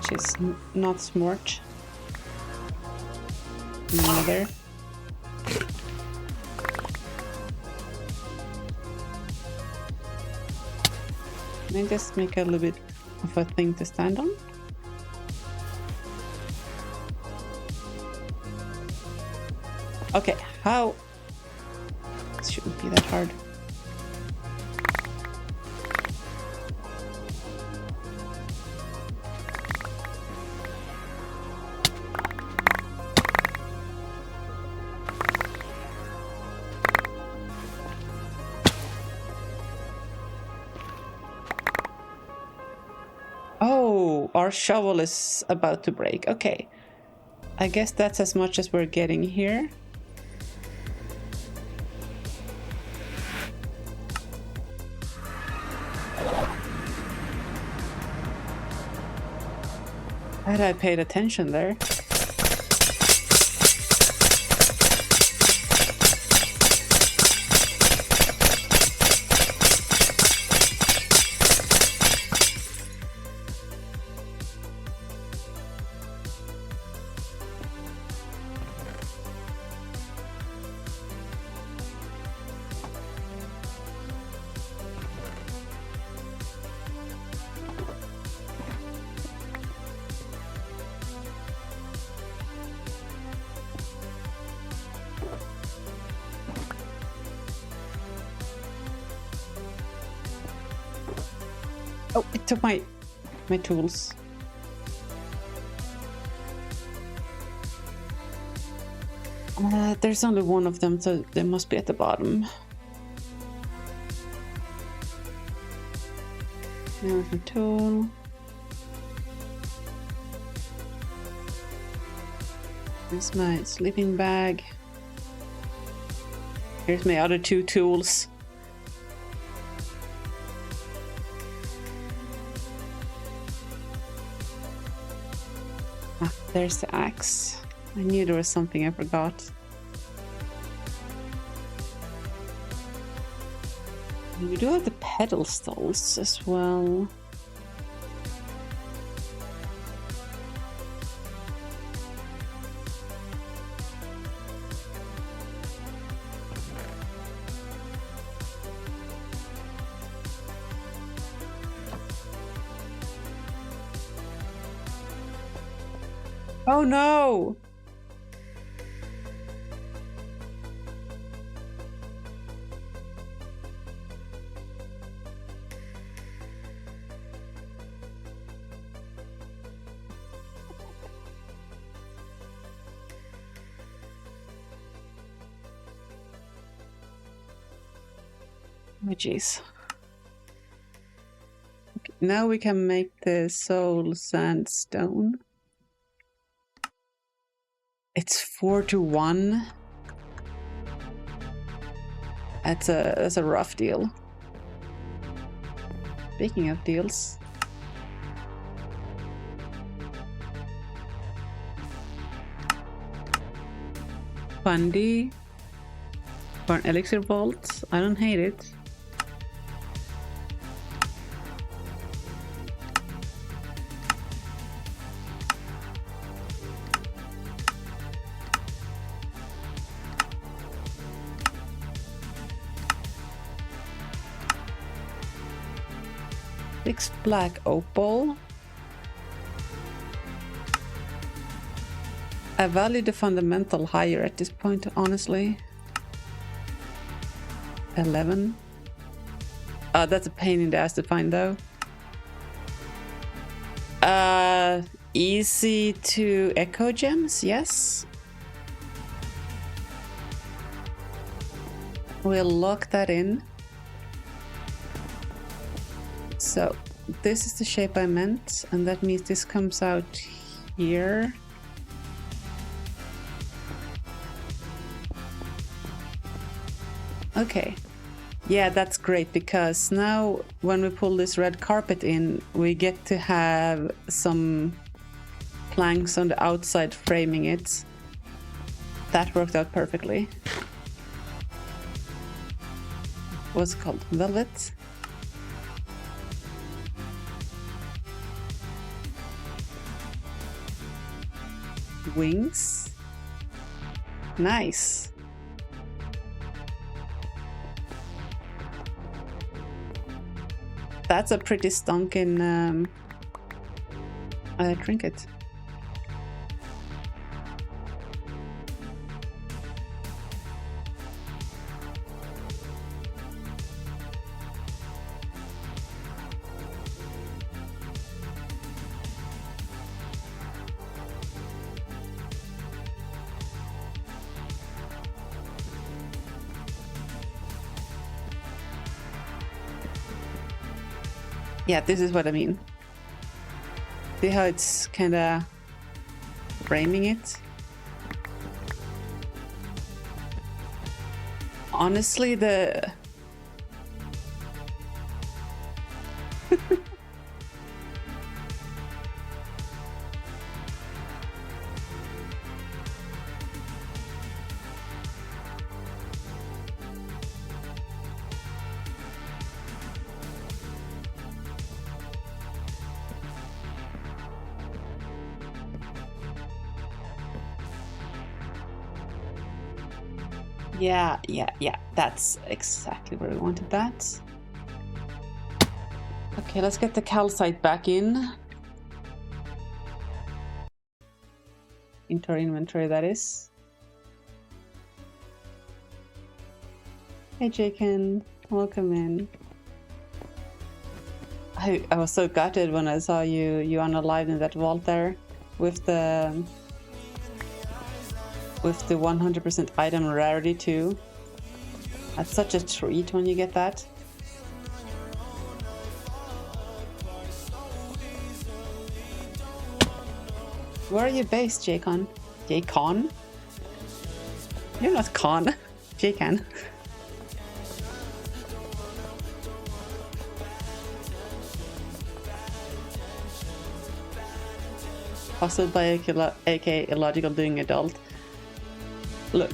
which is not smart. Neither. Can I just make a little bit of a thing to stand on? Okay, how? It shouldn't be that hard. Oh, our shovel is about to break. Okay. I guess that's as much as we're getting here. Had I paid attention there? Oh, it took my tools. There's only one of them, so they must be at the bottom. There's my tool. Here's my sleeping bag. Here's my other two tools. Ah, there's the axe. I knew there was something I forgot. We do have the pedestals as well. Oh no! Oh jeez. Okay, now we can make the soul sandstone. It's 4-1. That's a rough deal. Speaking of deals. Fundy for an elixir vault. I don't hate it. Six black opal. I value the fundamental higher at this point, honestly. 11. That's a pain in the ass to find though. Easy to echo gems, yes. We'll lock that in. So this is the shape I meant, and that means this comes out here. Okay, yeah, that's great, because now when we pull this red carpet in, we get to have some planks on the outside framing it. That worked out perfectly. What's it called? Velvet? wings. Nice. That's a pretty stonking trinket. Yeah, this is what I mean. See how it's kind of framing it? Honestly, the... Yeah, that's exactly where we wanted that. Okay, let's get the calcite back in. Into our inventory, that is. Hey, Jaken, welcome in. I was so gutted when I saw you unalive in that vault there with the 100% item rarity too. That's such a treat when you get that. Where are you based, Jacon? Jacon? You're not Con. Jacon. Hustled by aka illogical doing adult. Look,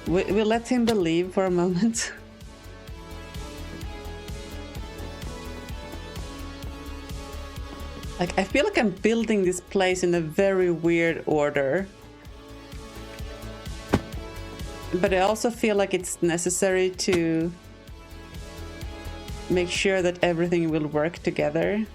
we'll let him believe for a moment. Like, I feel like I'm building this place in a very weird order. But I also feel like it's necessary to make sure that everything will work together.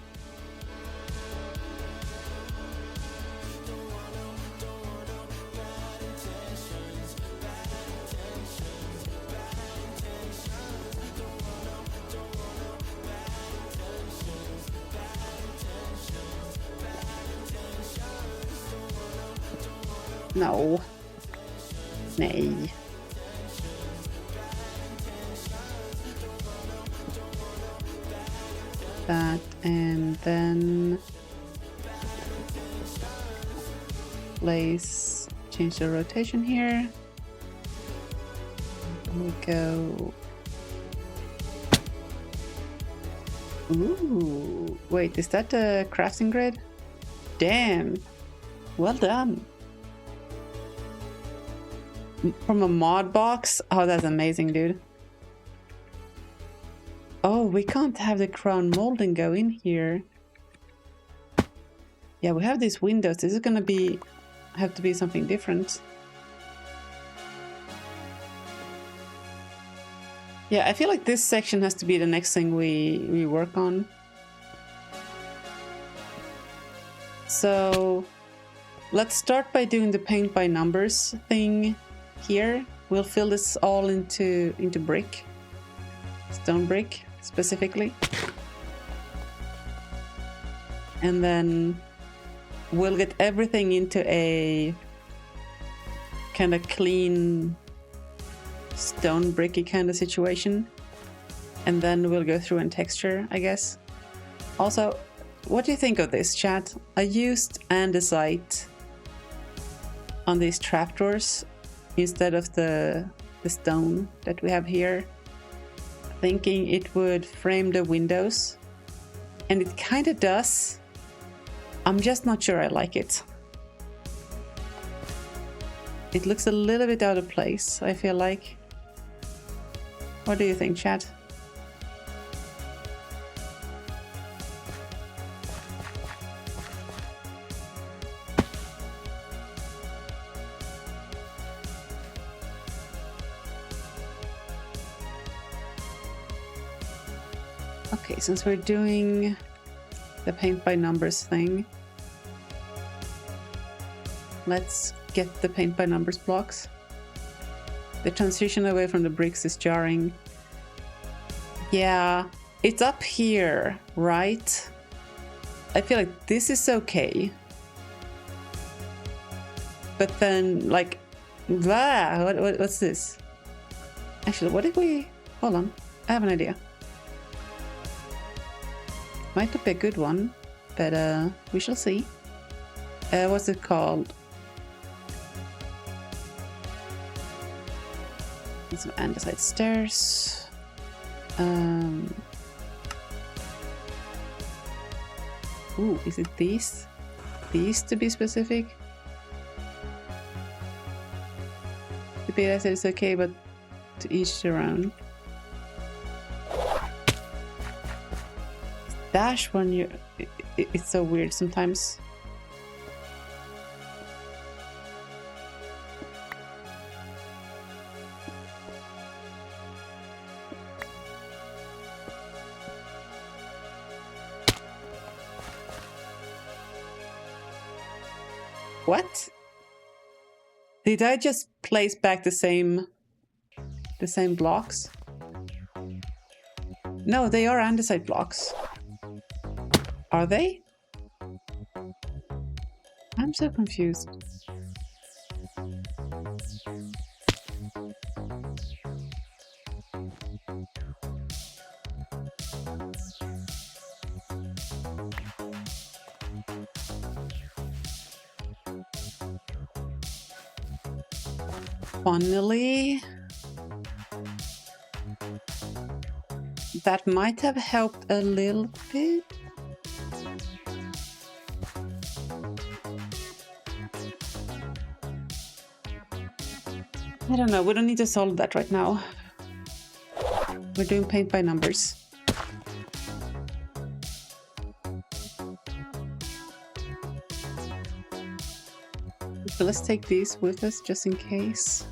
No. Nej. That, and then place, change the rotation here. We go. Ooh, wait, is that a crafting grid? Damn, well done. From a mod box? Oh, that's amazing, dude. Oh, we can't have the crown molding go in here. Yeah, we have these windows. This is gonna have to be something different. Yeah, I feel like this section has to be the next thing we work on. So let's start by doing the paint by numbers thing here. We'll fill this all into brick. Stone brick, specifically. And then we'll get everything into a kind of clean stone bricky kind of situation. And then we'll go through and texture, I guess. Also, what do you think of this, chat? I used andesite on these trapdoors instead of the stone that we have here, thinking it would frame the windows, and it kind of does. I'm just not sure I like it. It looks a little bit out of place, I feel like. What do you think, chat? Okay, since we're doing the paint by numbers thing, let's get the paint by numbers blocks. The transition away from the bricks is jarring. Yeah, it's up here, right? I feel like this is okay. But then, like, what's this? Actually, what did we... Hold on, I have an idea. Might not be a good one, but we shall see. What's it called? Some andesite stairs. Ooh, is it these? These to be specific? The beta said it's okay, but to each their own. Dash when you... It's so weird sometimes. What? Did I just place back the same blocks? No, they are andesite blocks. Are they? I'm so confused. Funnily, that might have helped a little bit. I don't know, we don't need to solve that right now. We're doing paint by numbers. So let's take these with us just in case.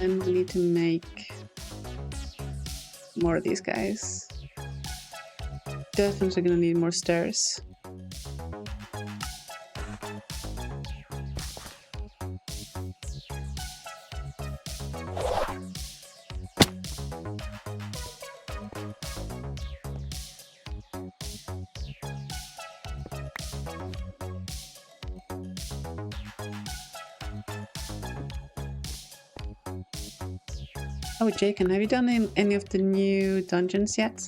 And we need to make more of these guys. Definitely gonna need more stairs. Oh, Jacob, have you done any of the new dungeons yet?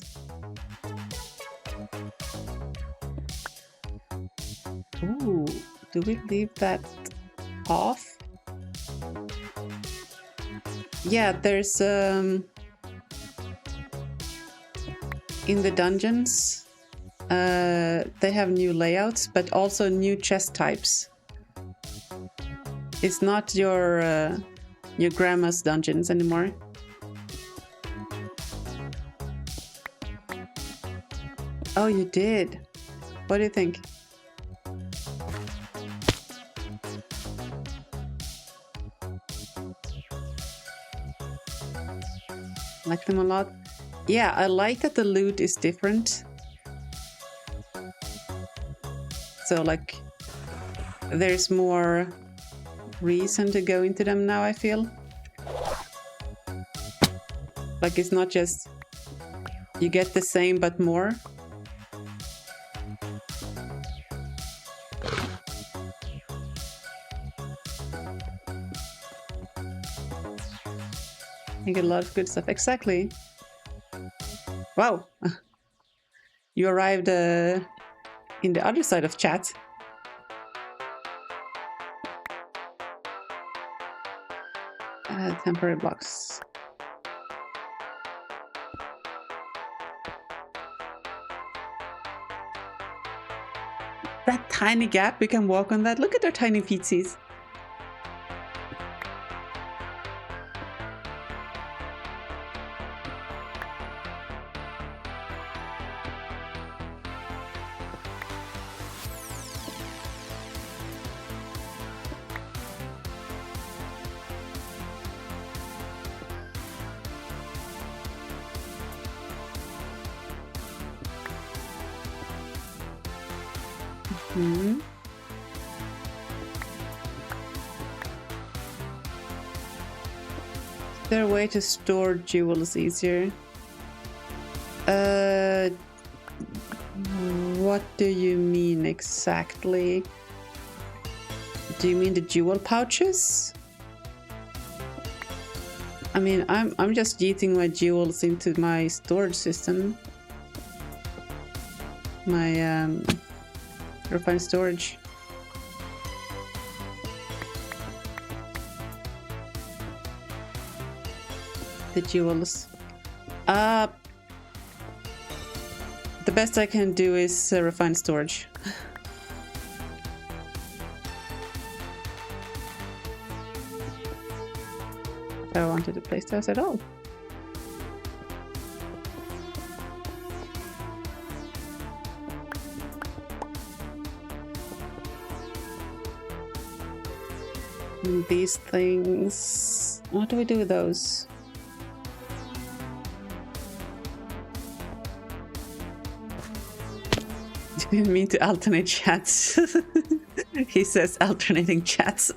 Ooh, do we leave that off? Yeah, there's in the dungeons, they have new layouts, but also new chest types. It's not your grandma's dungeons anymore. Oh, you did? What do you think? Like them a lot? Yeah, I like that the loot is different. So, like, there's more reason to go into them now, I feel. Like, it's not just you get the same but more. You get a lot of good stuff. Exactly. Wow. You arrived in the other side of chat. Temporary blocks. That tiny gap, we can walk on that. Look at their tiny feetsies. Hmm. Is there a way to store jewels easier? What do you mean exactly? Do you mean the jewel pouches? I mean, I'm just yeeting my jewels into my storage system. My refined storage. The jewels. The best I can do is refined storage. If I wanted to place those at all. And these things. What do we do with those? Didn't mean to alternate chats. He says alternating chats.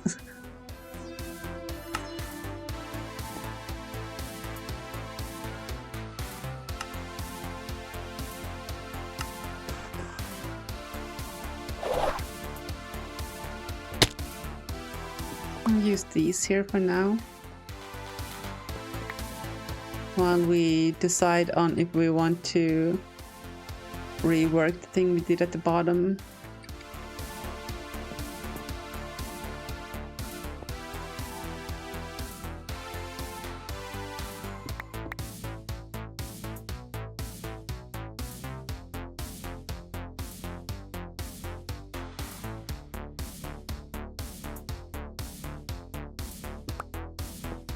I'll use these here for now. While we decide on if we want to rework the thing we did at the bottom.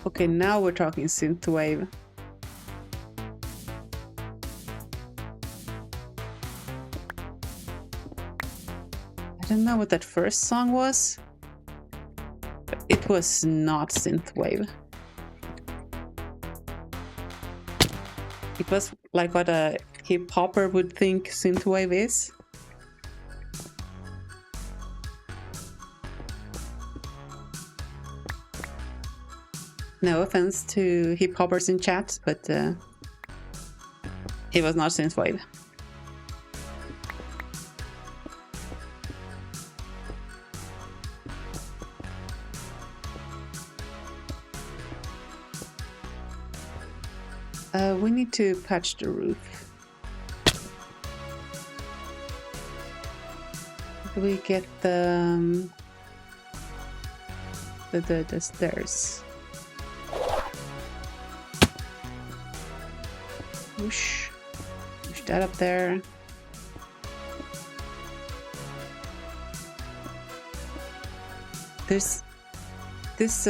Okay, now we're talking synthwave. I don't know what that first song was, but it was not synthwave. It was like what a hip hopper would think synthwave is. No offense to hip hoppers in chat, but it was not synthwave. We need to patch the roof. Do we get the stairs? Push that up there. There's this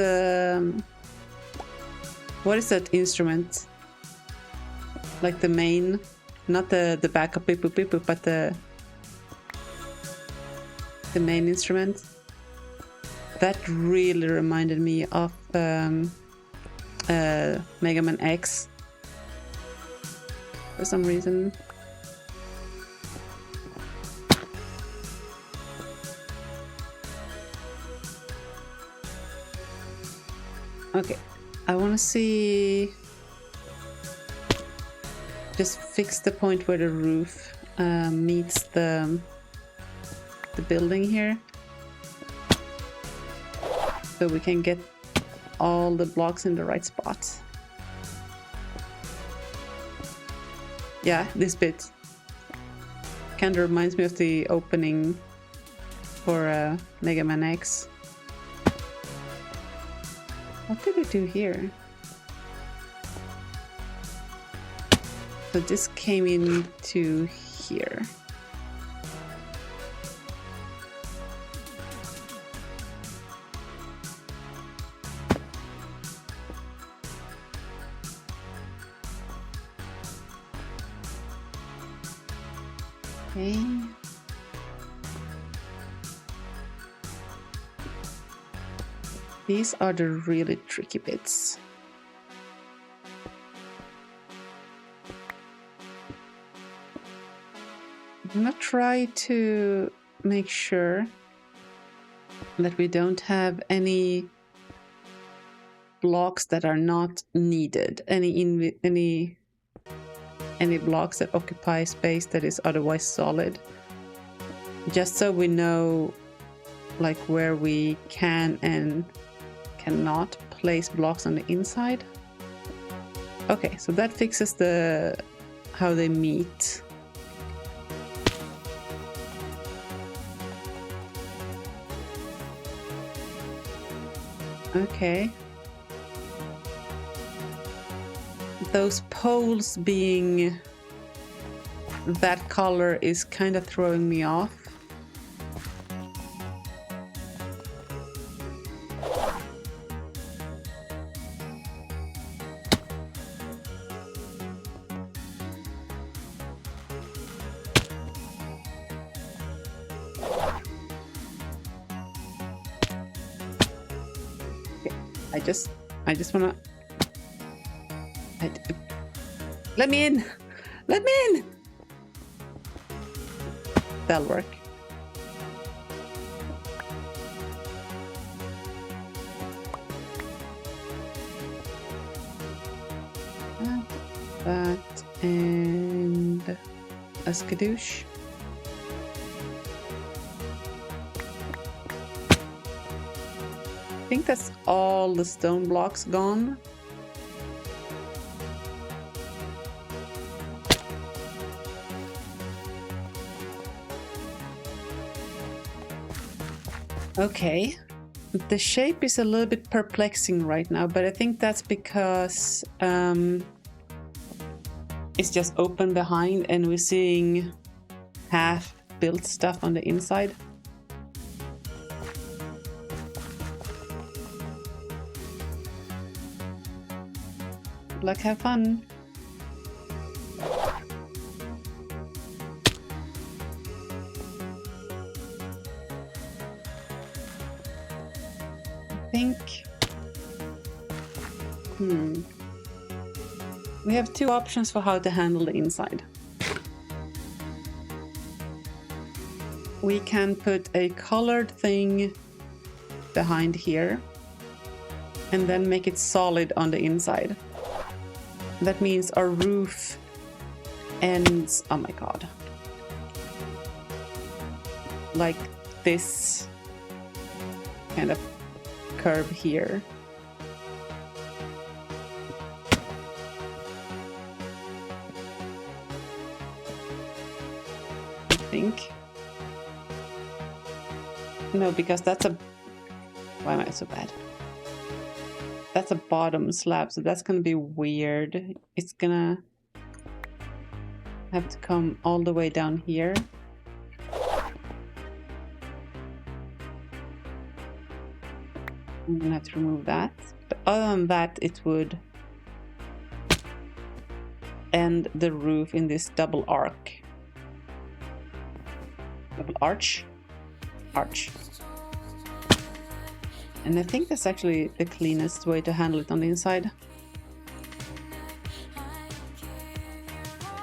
what is that instrument? Like the main, not the backup beep boop, but the main instrument. That really reminded me of Mega Man X for some reason. Okay, I want to see. Just fix the point where the roof meets the building here, so we can get all the blocks in the right spot. Yeah, this bit kind of reminds me of the opening for Mega Man X. What did we do here? So this came into here. Okay. These are the really tricky bits. I'm gonna try to make sure that we don't have any blocks that are not needed, any blocks that occupy space that is otherwise solid, just so we know like where we can and cannot place blocks on the inside. Okay, so that fixes the how they meet. Okay. Those poles being that color is kind of throwing me off. I just wanna... Let me in! Let me in! That'll work. That and a skadoosh. I think that's all the stone blocks gone. Okay, the shape is a little bit perplexing right now, but I think that's because it's just open behind and we're seeing half-built stuff on the inside. Like, have fun. I think... We have two options for how to handle the inside. We can put a colored thing behind here and then make it solid on the inside. That means our roof ends, oh my god, like this kind of curve here. I think. No, because that's a... Why am I so bad? That's a bottom slab, so that's gonna be weird. It's gonna have to come all the way down here. I'm gonna have to remove that. But other than that, it would end the roof in this double arc. Double arch? Arch. And I think that's actually the cleanest way to handle it on the inside.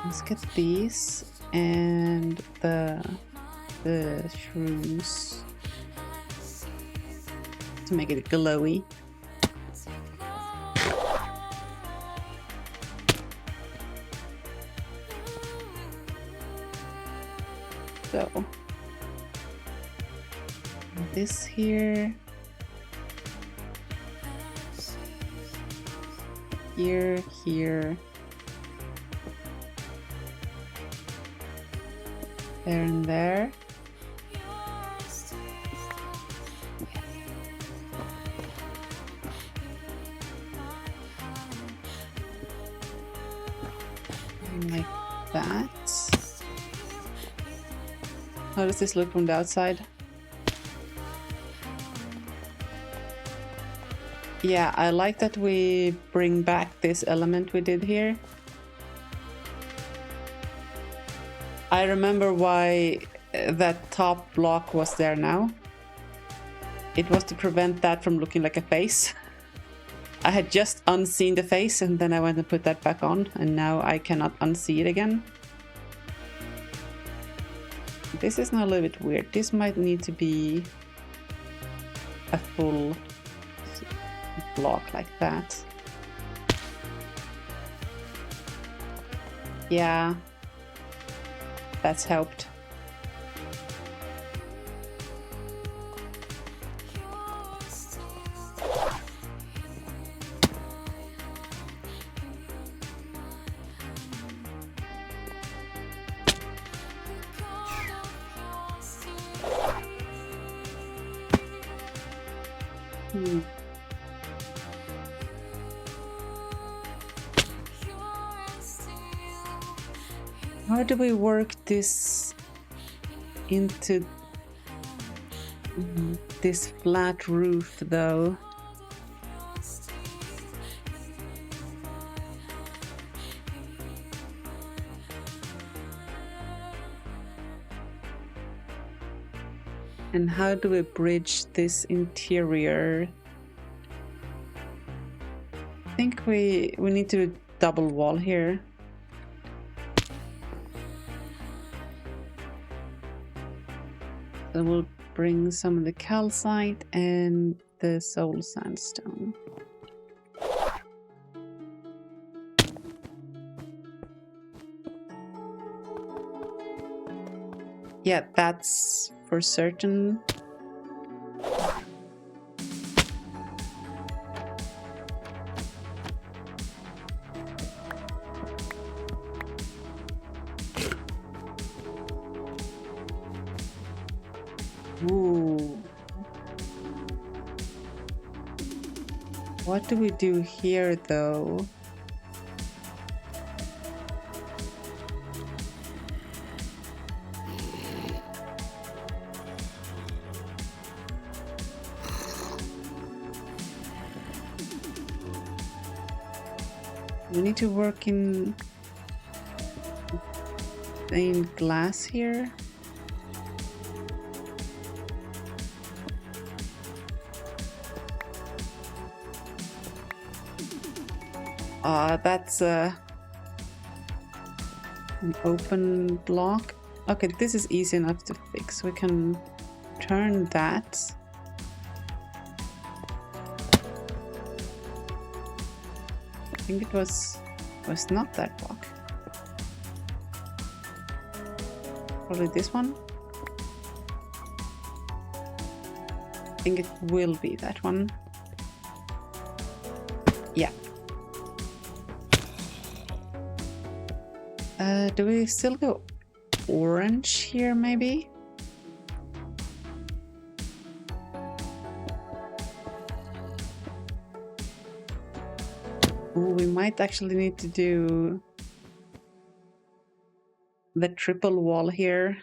Let's get these and the shrooms to make it glowy. So this here. Here, here, there and there. And like that. How does this look from the outside? Yeah, I like that we bring back this element we did here. I remember why that top block was there now. It was to prevent that from looking like a face. I had just unseen the face and then I went and put that back on, and now I cannot unsee it again. This is now a little bit weird. This might need to be a full block like that. Yeah, that's helped. How do we work this into this flat roof though? And how do we bridge this interior? I think we need to do double wall here. So we'll bring some of the calcite and the soul sandstone. Yeah, that's for certain. Ooh. What do we do here though? We need to work in stained glass here. That's an open block. Okay, this is easy enough to fix. We can turn that. I think it was not that block. Probably this one. I think it will be that one. Yeah. Do we still go orange here, maybe? Ooh, we might actually need to do the triple wall here.